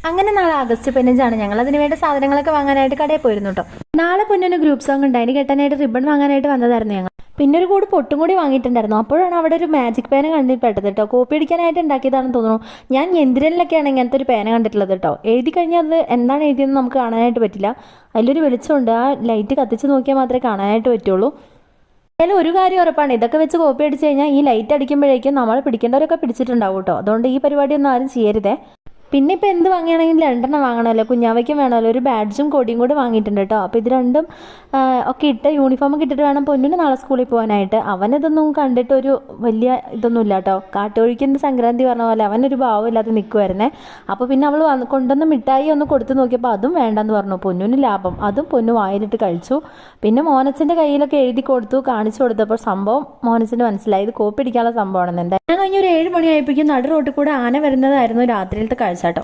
അങ്ങനെ നാളെ ആഗസ്റ്റ് 15 ഞങ്ങൾ അതിന് വേണ്ട സാധനങ്ങളൊക്കെ വാങ്ങാനായിട്ട് കടയിൽ പോയിരുന്നു കേട്ടോ. നാളെ പൊന്നൊരു ഗ്രൂപ്പ് സോങ് ഉണ്ട്, അതിന് കെട്ടാനായിട്ട് റിബൺ വാങ്ങാനായിട്ട് വന്നതായിരുന്നു ഞങ്ങൾ. പിന്നെ ഒരു കൂടി പൊട്ടും കൂടി വാങ്ങിയിട്ടുണ്ടായിരുന്നു. അപ്പോഴാണ് അവിടെ ഒരു മാജിക് പേന കണ്ടിപ്പെട്ടത് കേട്ടോ. കോപ്പി അടിക്കാനായിട്ട് ഉണ്ടാക്കിയതാണെന്ന് തോന്നുന്നു. ഞാൻ യന്ത്രനിലൊക്കെയാണ് ഇങ്ങനത്തെ ഒരു പേന കണ്ടിട്ടുള്ളത് കേട്ടോ. എഴുതി കഴിഞ്ഞാൽ അത് എന്താണ് എഴുതിയെന്ന് നമുക്ക് കാണാനായിട്ട് പറ്റില്ല. അതിലൊരു വെളിച്ചമുണ്ട്, ആ ലൈറ്റ് കത്തിച്ച് നോക്കിയാൽ മാത്രമേ കാണാനായിട്ട് പറ്റുള്ളൂ. എന്തായാലും ഒരു കാര്യം ഉറപ്പാണ്, ഇതൊക്കെ വെച്ച് കോപ്പി അടിച്ച് കഴിഞ്ഞാൽ ഈ ലൈറ്റ് അടിക്കുമ്പോഴേക്കും നമ്മൾ പിടിക്കേണ്ടവരൊക്കെ പിടിച്ചിട്ടുണ്ടാവും കേട്ടോ. അതുകൊണ്ട് ഈ പരിപാടിയൊന്നും ആരും ചെയ്യരുതേ. പിന്നെ ഇപ്പോൾ എന്ത് വാങ്ങുകയാണെങ്കിലും 2 വാങ്ങണമല്ലോ, കുഞ്ഞാവയ്ക്കും വേണമല്ലോ. ഒരു ബാഡ്ജും കൊടിയും കൂടെ വാങ്ങിയിട്ടുണ്ട് കേട്ടോ. അപ്പോൾ ഇത് രണ്ടും ഒക്കെ ഇട്ട് യൂണിഫോമൊക്കെ ഇട്ടിട്ട് വേണം പൊന്നിന് നാളെ സ്കൂളിൽ പോകാനായിട്ട്. അവനിതൊന്നും കണ്ടിട്ടൊരു വലിയ ഇതൊന്നും ഇല്ല കേട്ടോ. കാട്ടുകൊഴിക്കുന്ന സംക്രാന്തി പറഞ്ഞ പോലെ അവനൊരു ഭാവമില്ലാതെ നിൽക്കുമായിരുന്നേ. അപ്പോൾ പിന്നെ അവൾ കൊണ്ടുവന്ന് മിഠായി ഒന്ന് കൊടുത്ത് നോക്കിയപ്പോൾ അതും വേണ്ടെന്ന് പറഞ്ഞു. പൊന്നിന് ലാഭം, അതും പൊന്നു വായിലിട്ട് കഴിച്ചു. പിന്നെ മോനച്ചൻ്റെ കയ്യിലൊക്കെ എഴുതി കൊടുത്തു, കാണിച്ചു കൊടുത്തപ്പോൾ സംഭവം മോനച്ചന് മനസ്സിലായി ഇത് കോപ്പി അടിക്കാനുള്ള സംഭവമാണെന്ന്. എന്താ ഞാൻ കഴിഞ്ഞൊരു 7 മണിയായപ്പോഴേക്കും നടു റോട്ടിൽ കൂടെ ആന വരുന്നതായിരുന്നു രാത്രിയിലത്തെ കാഴ്ച കേട്ടോ.